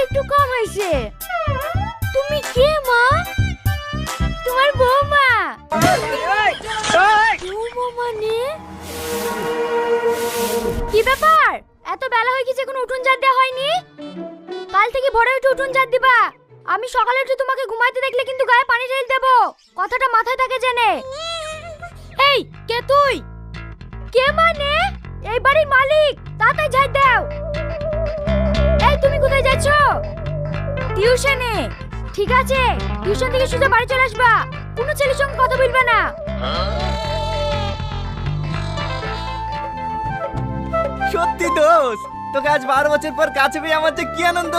একটু কম হয়েছে। তুমি কে মা? তোমার বৌমা? বৌমা মানে? কি ব্যাপার, এত বেলা হয়ে গেছে কোনো উঠোন ঝাড় দেওয়া হয়নি? কাল থেকে ভোরে উঠে উঠোন ঝাড় দিবা। আমি সকালে উঠে তোমাকে ঘুমাইতে দেখলে কিন্তু গায়ে পানি ঢেলে দেবো, কথাটা মাথায় থাকে জেনে। এই কে তুই? কে মানে? এই বাড়ির মালিক, তাড়াতাড়ি ঝাড় দাও। এই তুমি কোথায় যাচ্ছ? টিউশনে। ঠিক আছে, টিউশন থেকে সোজা বাড়ি চলে আসবা, কোনো ছেলের সঙ্গে কথা বলবে না। সত্যি দোস্ত, তোকে আজ 12 বছর পর কাছে পেয়ে আমার যে কি আনন্দ